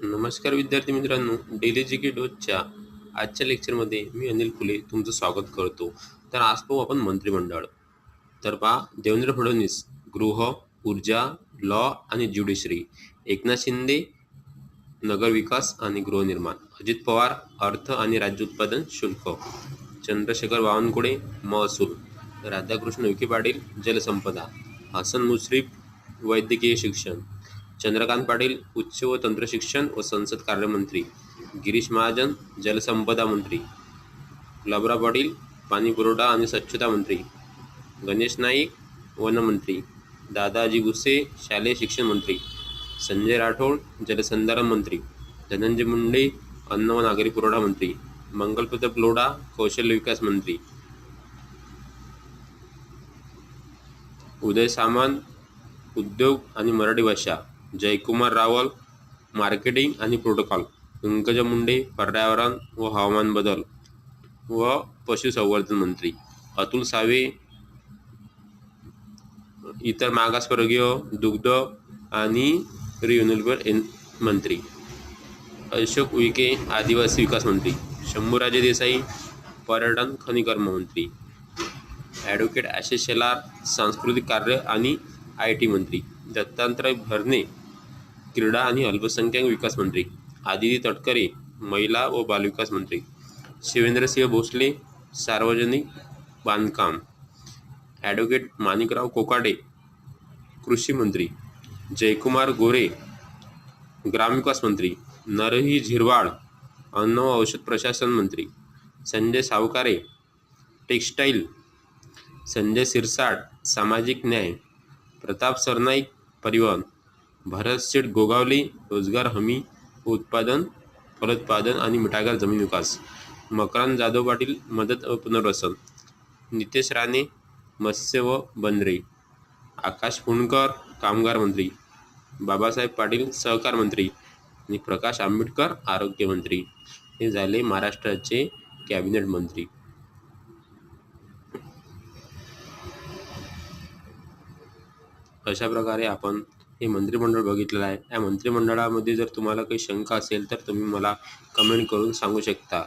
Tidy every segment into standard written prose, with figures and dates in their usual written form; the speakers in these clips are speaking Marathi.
नमस्कार विद्यार्थी मित्रांनो, डेली जी के डोजच्या आजच्या लेक्चरमध्ये मी अनिल फुले तुमचं स्वागत करतो. तर आज पाहू आपण मंत्रिमंडळ. तर पहा, देवेंद्र फडणवीस गृह, ऊर्जा, लॉ आणि ज्युडिशरी, एकनाथ शिंदे नगरविकास आणि गृहनिर्माण, अजित पवार अर्थ आणि राज्य उत्पादन शुल्क, चंद्रशेखर बावनकुळे महसूल, राधाकृष्ण विखे पाटील जलसंपदा, हसन मुश्रीफ वैद्यकीय शिक्षण, चंद्रकांत पाटील उच्च व तंत्रशिक्षण व संसद कार्यमंत्री, गिरीश महाजन जलसंपदा मंत्री, गुलाबराव पाटील पाणीपुरवठा आणि स्वच्छता मंत्री, गणेश नाईक वनमंत्री, दादाजी भुसे शालेय शिक्षण मंत्री, संजय राठोड जलसंधारण मंत्री, धनंजय मुंडे अन्न व नागरी पुरवठा मंत्री, मंगलप्रताप लोढा कौशल्य विकास मंत्री, उदय सामंत उद्योग आणि मराठी भाषा, जयकुमार रावल मार्केटिंग आणि प्रोटोकॉल, पंकजा मुंडे पर्यावरण व हवामान बदल व पशुसंवर्धन मंत्री, अतुल सावे इतर मागासवर्गीय दुग्ध आणि रिन्युएबल मंत्री, अशोक उईके आदिवासी विकास मंत्री, शंभूराजे देसाई पर्यटन खनिकर्म मंत्री, ॲडव्होकेट आशिष शेलार सांस्कृतिक कार्य आणि IT मंत्री, दत्तात्रय भरणे क्रीडा आणि अल्पसंख्याक विकास मंत्री, आदिती तटकरे महिला व बालविकास मंत्री, शिवेंद्रसिंह भोसले सार्वजनिक बांधकाम, ॲडव्होकेट माणिकराव कोकाटे कृषी मंत्री, जयकुमार गोरे ग्रामविकास मंत्री, नरही झिरवाळ अन्न व औषध प्रशासन मंत्री, संजय सावकारे टेक्स्टाईल, संजय सिरसाट सामाजिक न्याय, प्रताप सरनाईक परिवहन, भरत शेठ गोगावले रोजगार हमी उत्पादन फलोत्पादन आणि मिठागर जमीन विकास, मकरंद जाधव पाटील मदत व पुनर्वसन, नितेश राणे मत्स्य व बंदरे, आकाश फुंडकर कामगार मंत्री, बाबासाहेब पाटील सहकार मंत्री आणि प्रकाश आंबेडकर आरोग्य मंत्री. हे झाले महाराष्ट्राचे कॅबिनेट मंत्री. अशा प्रकारे आपण हे मंत्रिमंडळ बघितलेलं आहे. या मंत्रिमंडळामध्ये जर तुम्हाला काही शंका असेल तर तुम्ही मला कमेंट करून सांगू शकता.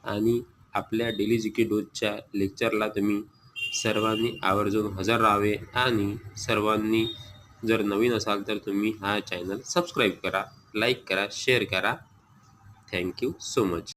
आणि आपल्या डेली जी के डोजच्या लेक्चरला तुम्ही सर्वांनी आवर्जून हजर राहावे. आणि सर्वांनी जर नवीन असाल तर तुम्ही हा चॅनल सबस्क्राईब करा, लाईक करा, शेअर करा. Thank you so much.